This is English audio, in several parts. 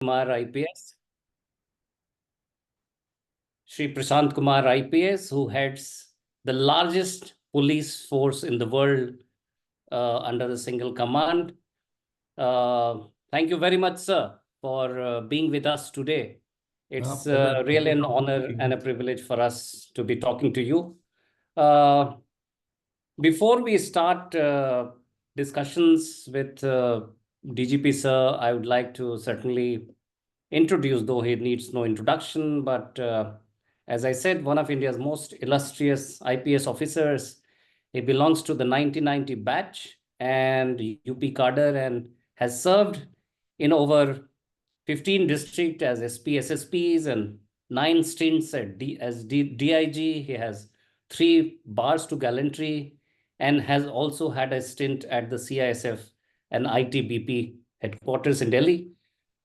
Kumar IPS, Shri Prashant Kumar IPS, who heads the largest police force in the world under the single command. Thank you very much, sir, for being with us today. It's really an honor and a privilege for us to be talking to you. Before we start discussions with DGP, sir, I would like to certainly introduce, though he needs no introduction, but as I said, one of India's most illustrious IPS officers. He belongs to the 1990 batch and UP cadre and has served in over 15 districts as SP, SSPs and 9 stints as DIG. He has 3 bars to gallantry and has also had a stint at the CISF and ITBP headquarters in Delhi.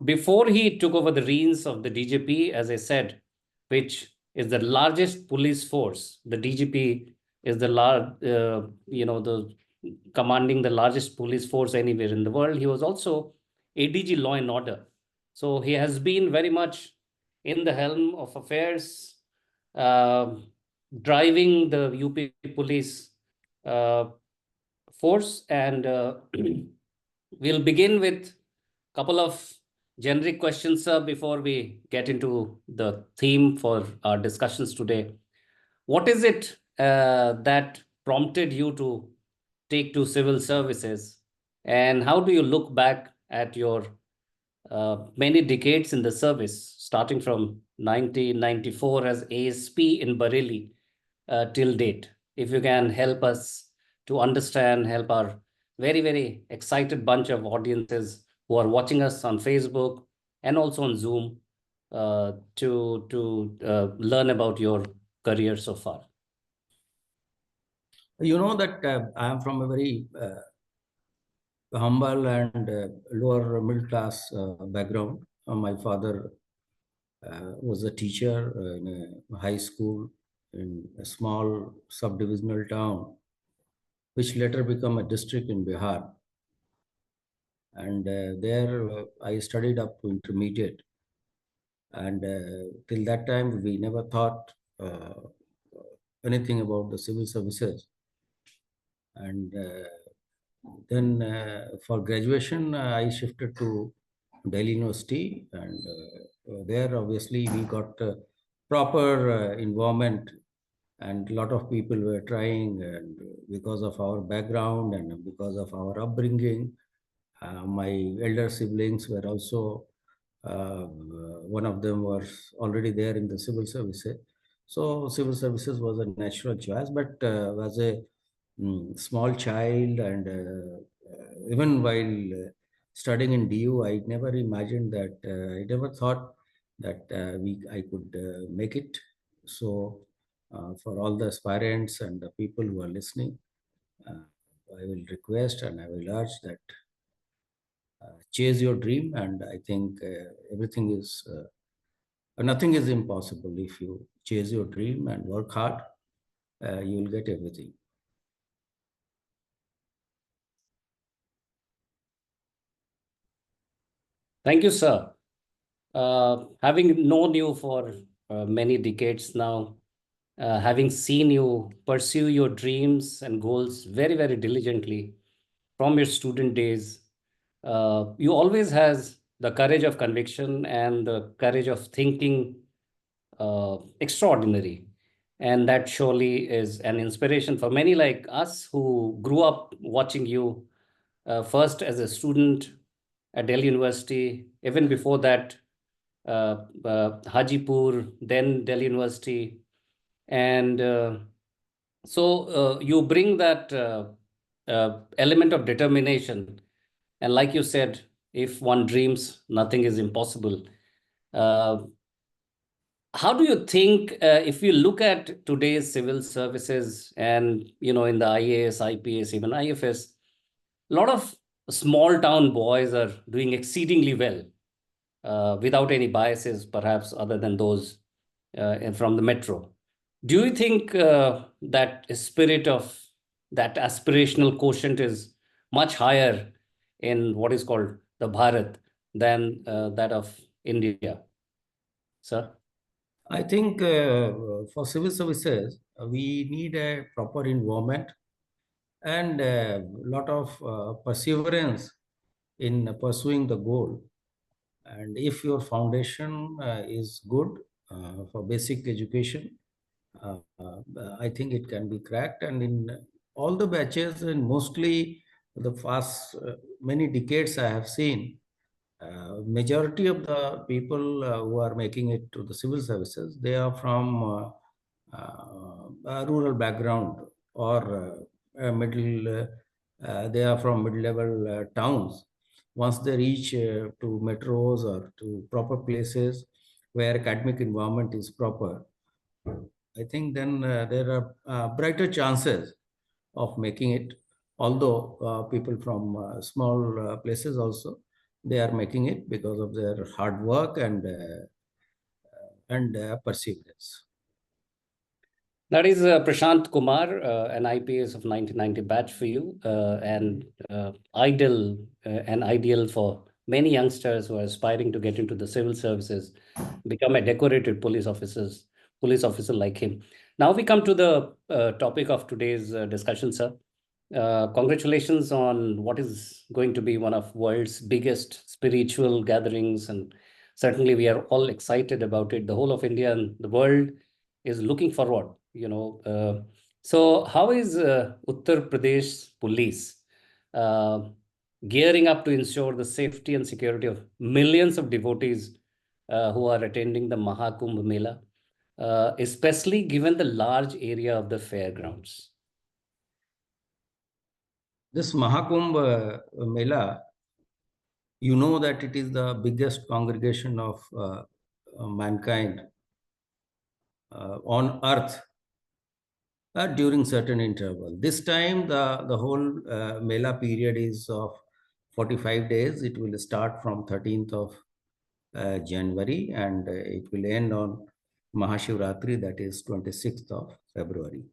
Before he took over the reins of the DGP, as I said, which is the largest police force, the DGP is the the commanding the largest police force anywhere in the world. He was also ADG Law and Order. So he has been very much in the helm of affairs, uh, driving the UP police force. And we'll begin with a couple of generic questions, sir, before we get into the theme for our discussions today. What is it that prompted you to take to civil services? And how do you look back at your many decades in the service, starting from 1994 as ASP in Bareilly till date? If you can help us to understand, help our very, very excited bunch of audiences who are watching us on Facebook and also on Zoom to learn about your career so far. You know that I am from a very humble and lower middle class background. My father was a teacher in a high school in a small subdivisional town, which later became a district in Bihar. And there I studied up to intermediate. And till that time, we never thought anything about the civil services. And then for graduation, I shifted to Delhi University, and there obviously we got proper environment, and a lot of people were trying, and because of our background and because of our upbringing, my elder siblings were also, one of them was already there in the civil services. So civil services was a natural choice, but as a small child and even while studying in DU, I never imagined that, I never thought that I could make it. So for all the aspirants and the people who are listening, I will request and I will urge that chase your dream. And I think everything is, nothing is impossible. If you chase your dream and work hard, you will get everything. Thank you, sir. Having known you for many decades now, having seen you pursue your dreams and goals very, very diligently from your student days, you always has the courage of conviction and the courage of thinking extraordinary. And that surely is an inspiration for many like us who grew up watching you first as a student at Delhi University, even before that, Hajipur, then Delhi University. And so you bring that element of determination. And like you said, if one dreams, nothing is impossible. How do you think, if you look at today's civil services and, in the IAS, IPS, even IFS, a lot of small town boys are doing exceedingly well without any biases, perhaps, other than those from the metro. Do you think that spirit of that aspirational quotient is much higher in what is called the Bharat than that of India, sir? I think for civil services, we need a proper environment and a lot of perseverance in pursuing the goal. And if your foundation is good for basic education, I think it can be cracked. And in all the batches, and mostly the past many decades, I have seen majority of the people who are making it to the civil services, they are from a rural background or they are from mid-level towns. Once they reach to metros or to proper places where academic environment is proper, I think then there are brighter chances of making it. Although people from small places also, they are making it because of their hard work and perseverance. That is Prashant Kumar, an IPS of 1990 batch for you, and an ideal for many youngsters who are aspiring to get into the civil services, become a decorated police officer like him. Now we come to the topic of today's discussion, sir. Congratulations on what is going to be one of world's biggest spiritual gatherings, and certainly we are all excited about it. The whole of India and the world is looking forward. So how is Uttar Pradesh police uh, gearing up to ensure the safety and security of millions of devotees who are attending the MahaKumbh Mela, especially given the large area of the fairgrounds? This Mahakumbh Mela, you know that it is the biggest congregation of mankind on earth during certain interval. This time, the whole Mela period is of 45 days. It will start from 13th of January and it will end on Mahashivratri, that is 26th of February.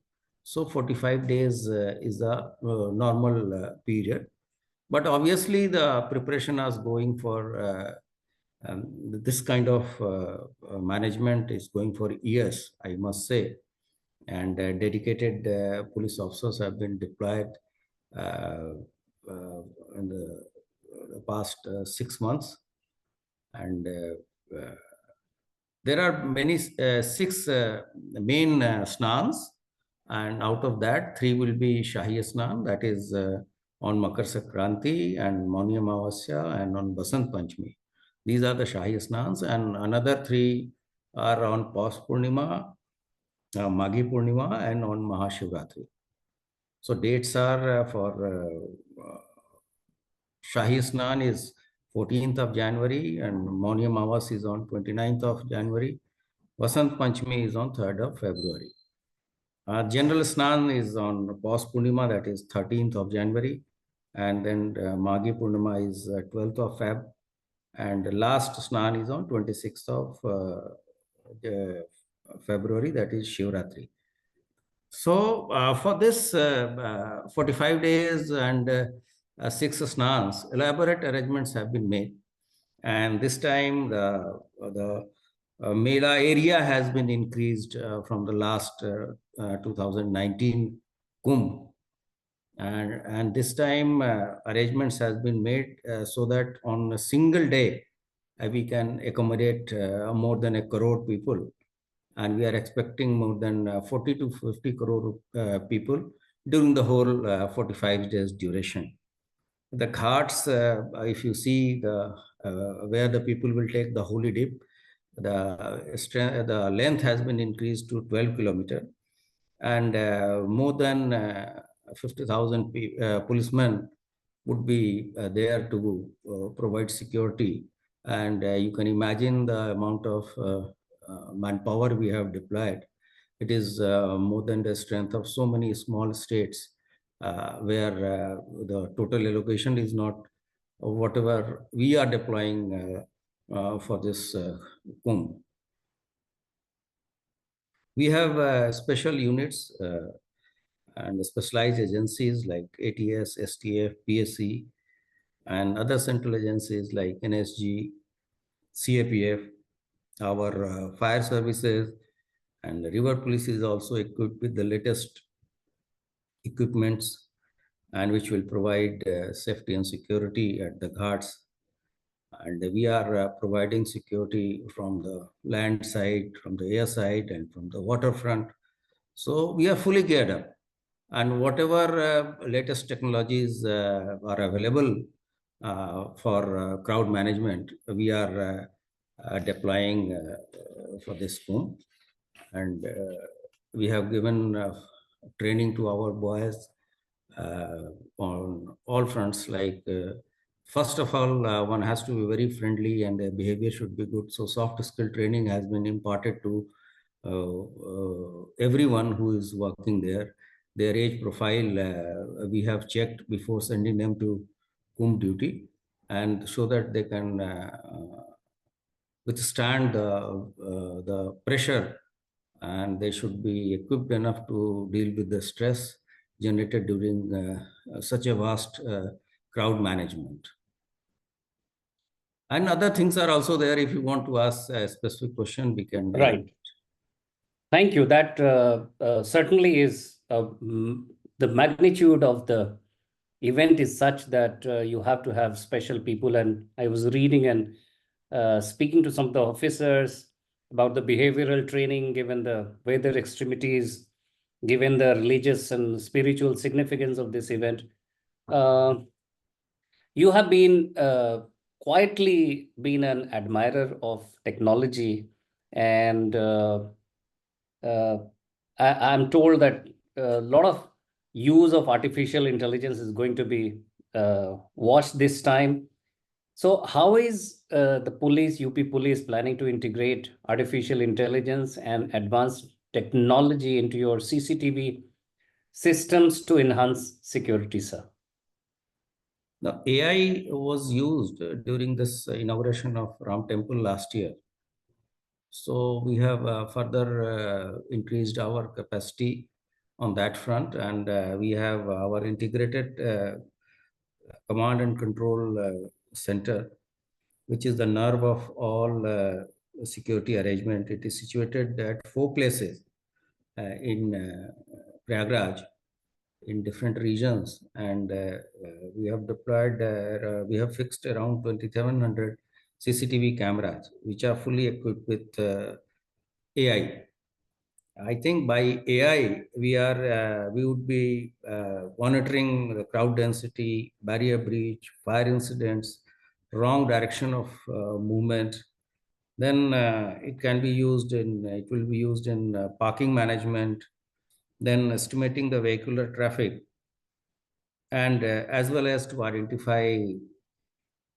So 45 days is the normal period. But obviously the preparation is going for this kind of management is going for years, I must say. And dedicated police officers have been deployed in the past 6 months. And there are many six main snans, and out of that, three will be Shahi Snan, that is on Makar Sankranti and Mauni Amavasya and on Basant Panchami. These are the Shahi Snans, and another three are on Paus Purnima, Maghi Purnima, and on Mahashivratri. So dates are for Shahi Snan is 14th of January and Mauni Amavas is on 29th of January. Vasant Panchami is on 3rd of February. General Snan is on Paus Purnima, that is 13th of January. And then Maghi Purnima is 12th of Feb. And last Snan is on 26th of February, that is Shivratri. So for this 45 days and 6 snans, elaborate arrangements have been made. And this time the Mela area has been increased from the last 2019 Kumbh. And this time arrangements has been made so that on a single day we can accommodate more than 1 crore people. And we are expecting more than 40 to 50 crore people during the whole 45 days duration. The ghats, if you see where the people will take the holy dip, the length has been increased to 12 kilometers, and more than 50,000 policemen would be there to provide security. And you can imagine the amount of manpower we have deployed. It is more than the strength of so many small states where the total allocation is not whatever we are deploying for this Kumbh. We have special units and specialized agencies like ATS, STF, PSC, and other central agencies like NSG, CAPF, our fire services, and the river police is also equipped with the latest equipments and which will provide safety and security at the ghats. And we are providing security from the land side, from the air side, and from the waterfront. So we are fully geared up. And whatever latest technologies are available for crowd management, we are deploying for this Kumbh. And we have given training to our boys on all fronts. Like, first of all, one has to be very friendly and their behavior should be good. So soft skill training has been imparted to everyone who is working there. Their age profile, we have checked before sending them to Kumbh duty, and so that they can withstand the pressure, and they should be equipped enough to deal with the stress generated during such a vast crowd management. And other things are also there. If you want to ask a specific question, we can. Right. Thank you. That certainly is the magnitude of the event is such that you have to have special people. And I was reading and speaking to some of the officers about the behavioral training, given the weather extremities, given the religious and spiritual significance of this event. You have been quietly been an admirer of technology, and I'm told that a lot of use of artificial intelligence is going to be watched this time. So how is the police, UP police, planning to integrate artificial intelligence and advanced technology into your CCTV systems to enhance security, sir? Now, AI was used during this inauguration of Ram Temple last year. So we have further increased our capacity on that front, and we have our integrated command and control center, which is the nerve of all security arrangement. It is situated at 4 places in Prayagraj, in different regions, and we have deployed, we have fixed around 2,700 CCTV cameras, which are fully equipped with AI. I think by AI, we would be monitoring the crowd density, barrier breach, fire incidents, wrong direction of movement. Then it will be used in parking management, then estimating the vehicular traffic, and as well as to identify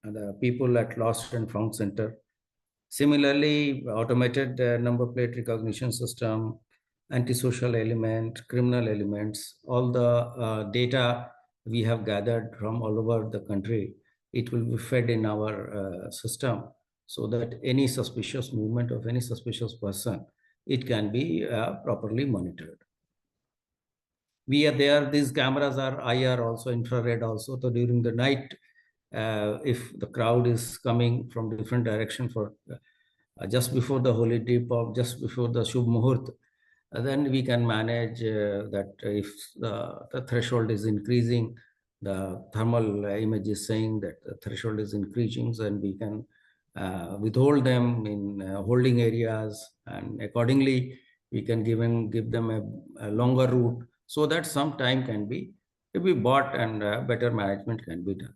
the people at lost and found center. Similarly, automated number plate recognition system, antisocial element, criminal elements, all the data we have gathered from all over the country, it will be fed in our system, so that any suspicious movement of any suspicious person, it can be properly monitored. We are there, these cameras are IR also, infrared also. So during the night, if the crowd is coming from different direction for just before the holy deep or just before the Shubh Muhurt, then we can manage that if the threshold is increasing, the thermal image is saying that the threshold is increasing, and we can withhold them in holding areas, and accordingly we can give them a longer route, so that some time can be bought and better management can be done.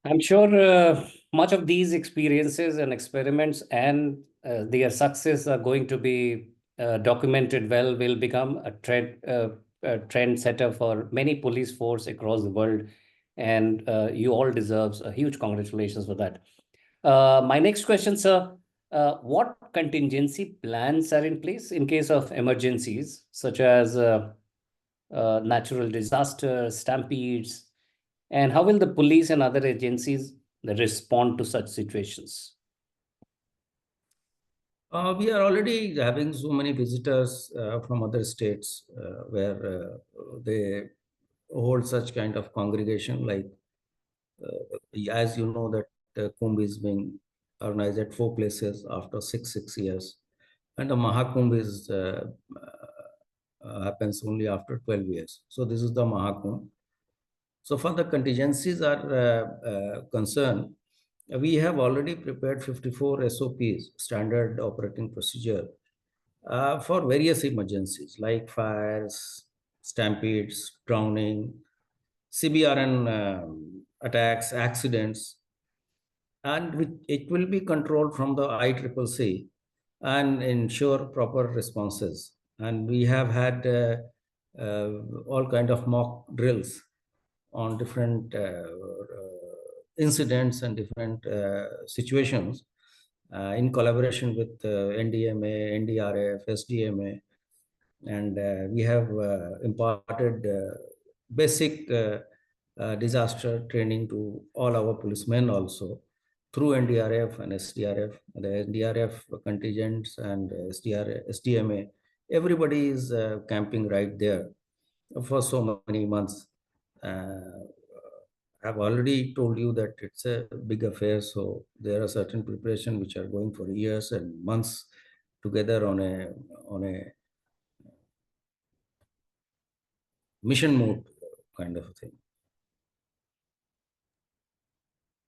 I'm sure much of these experiences and experiments and their success are going to be documented well, will become a trend setter for many police force across the world. And you all deserves a huge congratulations for that. My next question, sir, what contingency plans are in place in case of emergencies such as natural disasters, stampedes, and how will the police and other agencies respond to such situations? We are already having so many visitors from other states where they hold such kind of congregation. Like as you know that Kumbh is being organized at 4 places after six years, and the MahaKumbh is happens only after 12 years. So this is the MahaKumbh. So for the contingencies are concerned, we have already prepared 54 SOPs, standard operating procedure, for various emergencies like fires, stampedes, drowning, CBRN attacks, accidents, and it will be controlled from the ICCC and ensure proper responses. And we have had all kind of mock drills on different incidents and different situations in collaboration with NDMA, NDRF, SDMA, and we have imparted basic disaster training to all our policemen also through NDRF and SDRF, the NDRF contingents and SDMA. Everybody is camping right there for so many months. I've already told you that it's a big affair, so there are certain preparation which are going for years and months together on a mission mode kind of a thing.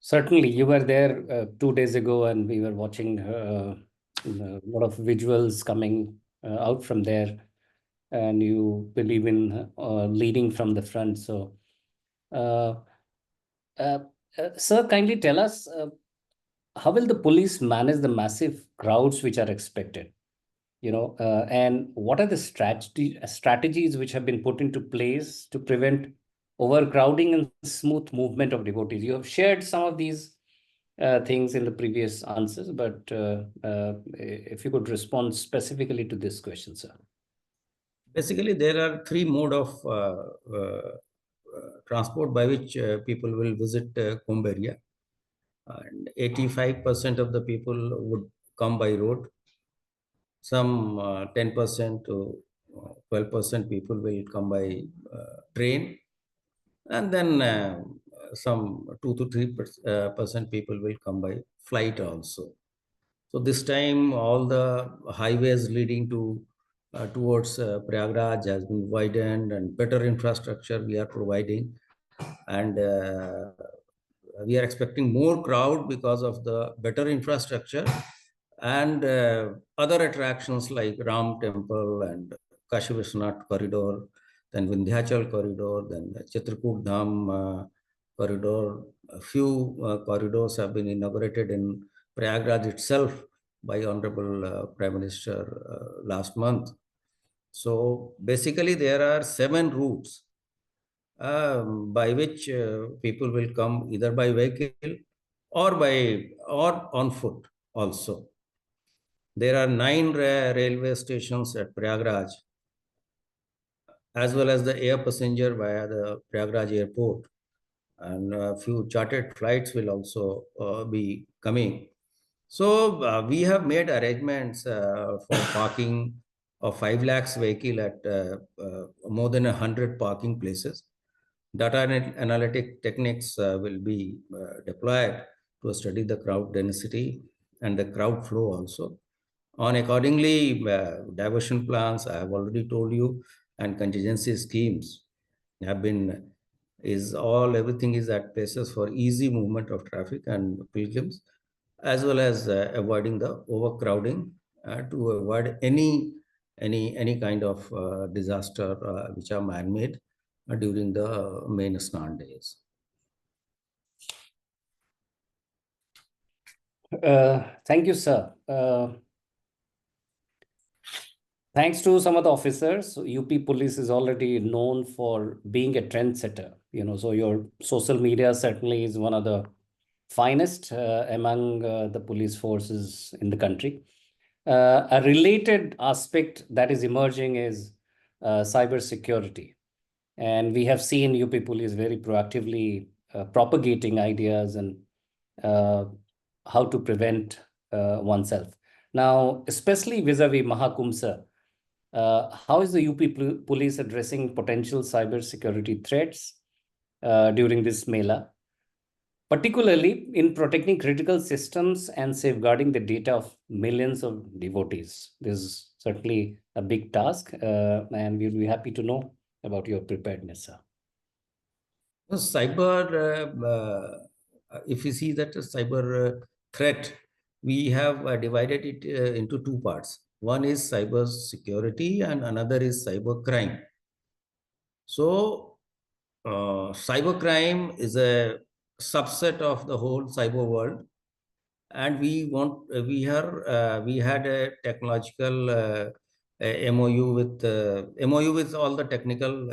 Certainly, you were there 2 days ago, and we were watching a lot of visuals coming out from there, and you believe in leading from the front. So, uh, sir, kindly tell us, how will the police manage the massive crowds which are expected? And what are the strategies which have been put into place to prevent overcrowding and smooth movement of devotees? You have shared some of these things in the previous answers, but if you could respond specifically to this question, sir. Basically, there are three mode of transport by which people will visit Kumbh area. And 85% of the people would come by road. Some 10% to 12% people will come by train, and then some 2 to 3% people will come by flight also. So this time, all the highways leading to towards Prayagraj has been widened, and better infrastructure we are providing, and we are expecting more crowd because of the better infrastructure and other attractions like Ram Temple and Kashi Vishwanath corridor, then Vindhyachal corridor, then the Chitrakoot Dham corridor. A few corridors have been inaugurated in Prayagraj itself by Honorable Prime Minister last month. So basically, there are 7 routes by which people will come either by vehicle or on foot also. There are 9 railway stations at Prayagraj, as well as the air passenger via the Prayagraj airport, and a few chartered flights will also be coming. So we have made arrangements for parking of 5 lakhs vehicle at more than 100 parking places. Data analytic techniques will be deployed to study the crowd density and the crowd flow also. On accordingly, diversion plans, I have already told you, and contingency schemes have been, everything is at places for easy movement of traffic and pilgrims, as well as avoiding the overcrowding to avoid any kind of disaster which are man-made during the main Snan days. Thank you, sir. Thanks to some of the officers, UP Police is already known for being a trendsetter. So your social media certainly is one of the finest among the police forces in the country. A related aspect that is emerging is cyber security. And we have seen UP Police very proactively propagating ideas and how to prevent oneself. Now, especially vis-a-vis MahaKumbh, sir, How is the UP police addressing potential cyber security threats during this Mela, particularly in protecting critical systems and safeguarding the data of millions of devotees? This is certainly a big task, and we'll be happy to know about your preparedness, sir. Cyber, if you see that cyber threat, we have divided it into two parts. One is cyber security and another is cyber crime. So, cyber crime is a subset of the whole cyber world, and we had a technological MOU with all the technical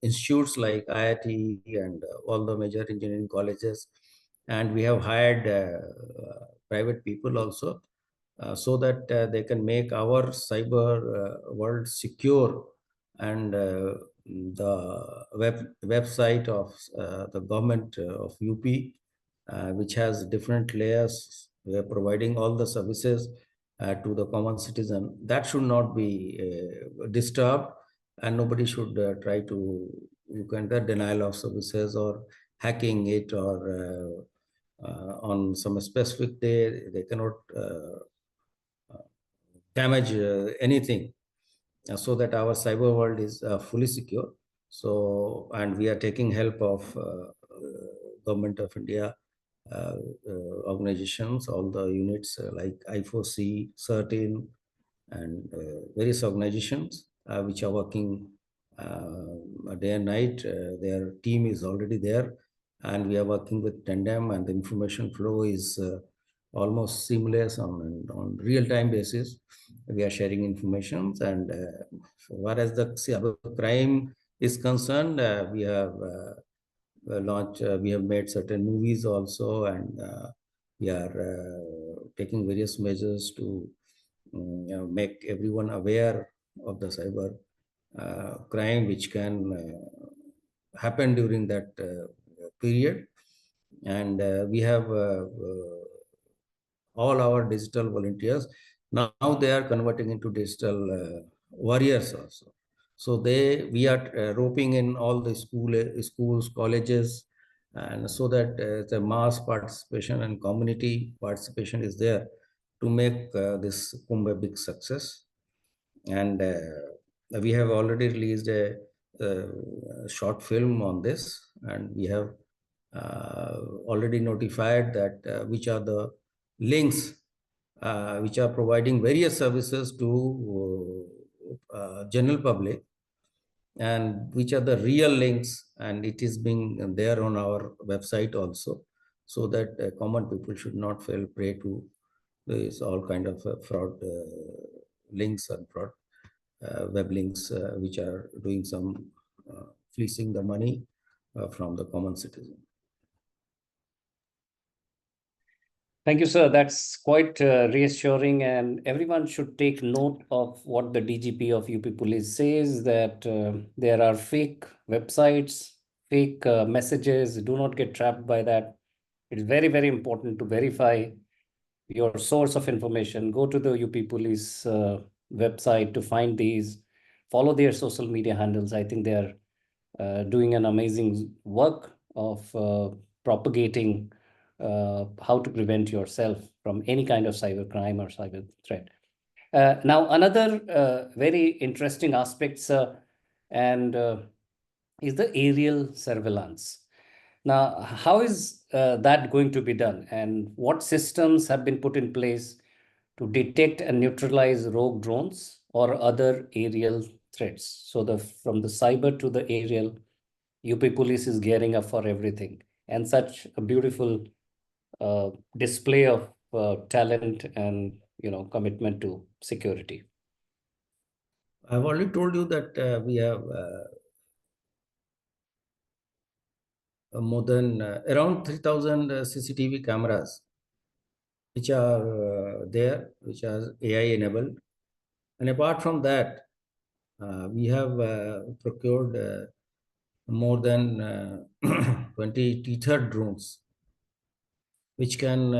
institutes like IIT and all the major engineering colleges, and we have hired private people also, so that they can make our cyber world secure. And the website of the government of UP, which has different layers, we are providing all the services to the common citizen. That should not be disturbed, and nobody should try to look at the denial of services or hacking it, or on some specific day they cannot damage anything, so that our cyber world is fully secure. So, and we are taking help of government of India organizations, all the units like I4C, CERTIN, and various organizations which are working day and night. Their team is already there, and we are working with tandem, and the information flow is almost seamless on real-time basis. We are sharing information, and whereas the cyber crime is concerned, we have we have made certain movies also, and we are taking various measures to make everyone aware of the cyber crime which can happen during that period. And we have all our digital volunteers. Now they are converting into digital warriors also. So we are roping in all the schools, colleges, and so that the mass participation and community participation is there to make this Kumbh a big success. And we have already released a short film on this, and we have already notified that which are the links which are providing various services to general public, and which are the real links, and it is being there on our website also, so that common people should not fall prey to this all kind of fraud links and fraud web links which are doing some fleecing the money from the common citizen. Thank you, sir. That's quite reassuring, and everyone should take note of what the DGP of UP Police says, that there are fake websites, fake messages. Do not get trapped by that. It's very, very important to verify your source of information. Go to the UP Police website to find these. Follow their social media handles. I think they are doing an amazing work of propagating how to prevent yourself from any kind of cyber crime or cyber threat. Now, another very interesting aspect, sir, and is the aerial surveillance. Now, how is that going to be done, and what systems have been put in place to detect and neutralize rogue drones or other aerial threats? So from the cyber to the aerial, UP Police is gearing up for everything, and such a beautiful display of talent and commitment to security. I've already told you that we have more than around 3,000 CCTV cameras which are there, which are AI enabled. And apart from that, we have procured more than 20 tethered drones, which can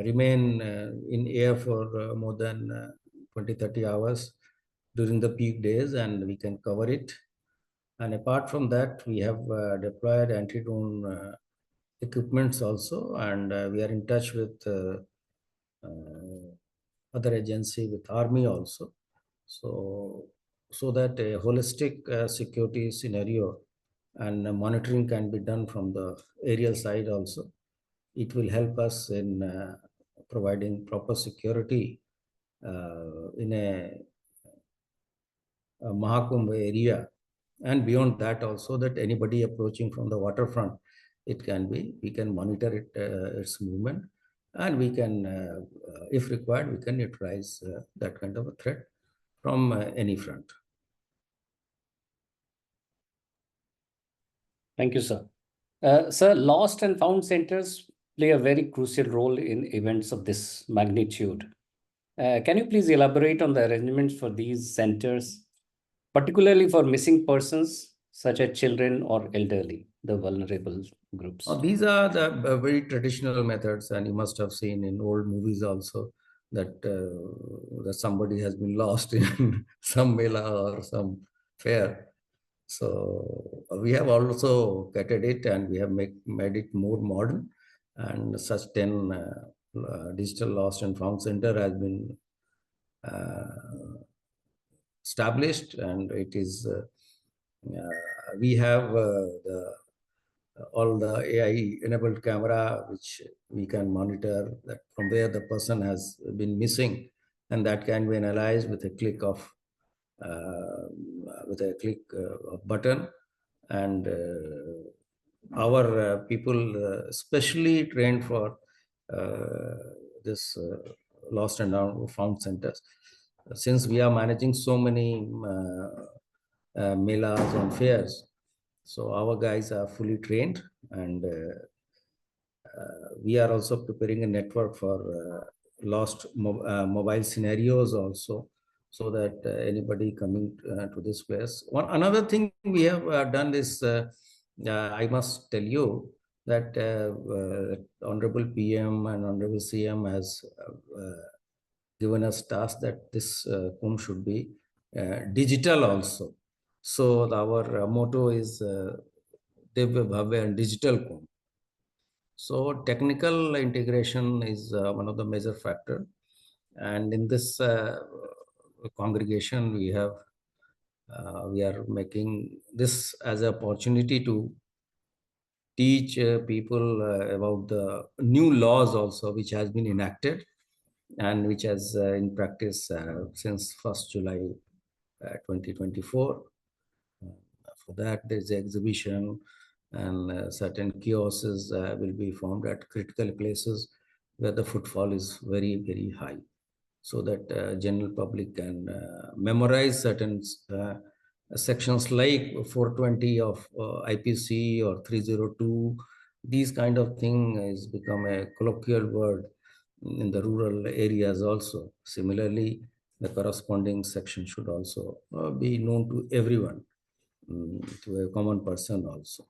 remain in air for more than 20-30 hours during the peak days, and we can cover it. And apart from that, we have deployed anti-drone equipments also, and we are in touch with other agency, with army also. So that a holistic security scenario and monitoring can be done from the aerial side also. It will help us in providing proper security in a MahaKumbh area, and beyond that also, that anybody approaching from the waterfront, we can monitor its movement, and we can, if required, we can neutralize that kind of a threat from any front. Thank you, sir. Sir, lost and found centers play a very crucial role in events of this magnitude. Can you please elaborate on the arrangements for these centers, particularly for missing persons such as children or elderly, the vulnerable groups? These are the very traditional methods, and you must have seen in old movies also that somebody has been lost in some mela or some fair. So we have also catered it, and we have made it more modern, and such 10 digital lost and found center has been established, and it is we have all the AI enabled camera, which we can monitor that from where the person has been missing, and that can be analyzed with a click of button. And our people specially trained for this lost and found centers. Since we are managing so many melas and fairs, so our guys are fully trained, and we are also preparing a network for mobile scenarios also, so that anybody coming to this place. Another thing we have done is, I must tell you that Honorable PM and Honorable CM has given us task that this Kumbh should be digital also. So our motto is Divya Bhavya and Digital Kumbh. So technical integration is one of the major factor, and in this congregation we are making this as an opportunity to teach people about the new laws also, which has been enacted and which has in practice since 1st July 2024. For that, there's an exhibition, and certain kiosks will be formed at critical places where the footfall is very, very high, so that general public can memorize certain sections like 420 of IPC or 302. These kind of thing has become a colloquial word in the rural areas also. Similarly, the corresponding section should also be known to everyone, to a common person also.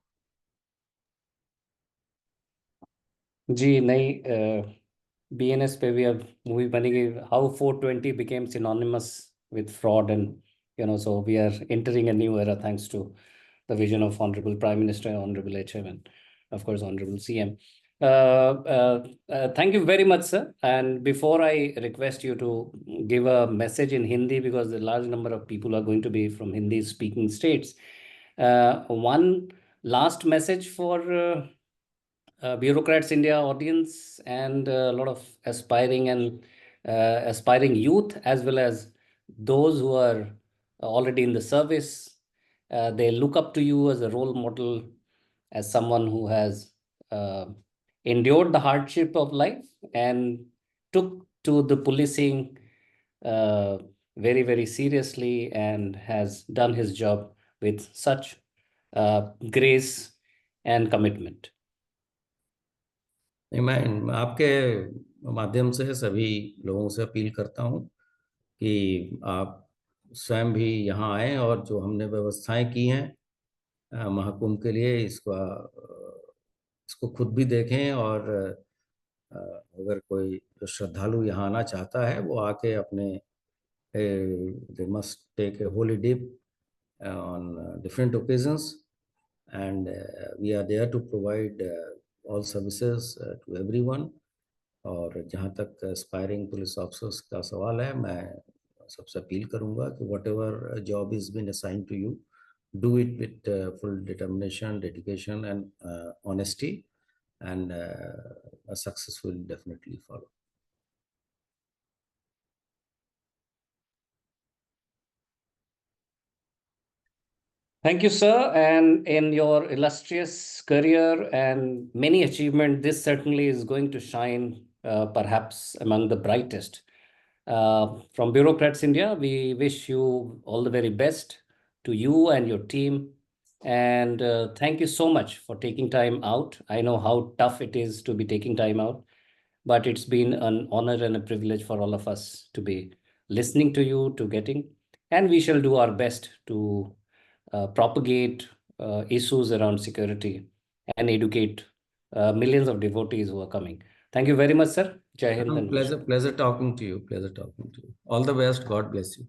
जी नहीं, BNS पे भी अब movie बनेगी, how 420 became synonymous with fraud, and so we are entering a new era thanks to the vision of Honorable Prime Minister, Honorable HM, and of course Honorable CM. Thank you very much, sir. And before I request you to give a message in Hindi, because a large number of people are going to be from Hindi speaking states, one last message for Bureaucrats India audience and a lot of aspiring youth, as well as those who are already in the service. They look up to you as a role model, as someone who has endured the hardship of life and took to the policing very, very seriously, and has done his job with such grace and commitment. मैं आपके माध्यम से सभी लोगों से appeal करता हूं कि आप स्वयं भी यहाँ आएं, और जो हमने व्यवस्थाएं की हैं महाकुंभ के लिए, इसको खुद भी देखें, और अगर कोई श्रद्धालु यहाँ आना चाहता है, वो आके अपने They must take a holy dip on different occasions, and we are there to provide all services to everyone. और जहाँ तक एस्पायरिंग पुलिस ऑफिसर्स का सवाल है, मैं सबसे अपील करूँगा कि whatever job is been assign to you, do it with full determination, dedication, and honesty, and a success will definitely follow. Thank you, sir. And in your illustrious career and many achievements, this certainly is going to shine perhaps among the brightest. From Bureaucrats India, we wish you all the very best to you and your team. And thank you so much for taking time out. I know how tough it is to be taking time out, but it's been an honor and a privilege for all of us to be listening to you, to getting, and we shall do our best to propagate issues around security and educate millions of devotees who are coming. Thank you very much, sir. Jai Hind and Pleasure talking to you. Pleasure talking to you. All the best. God bless you.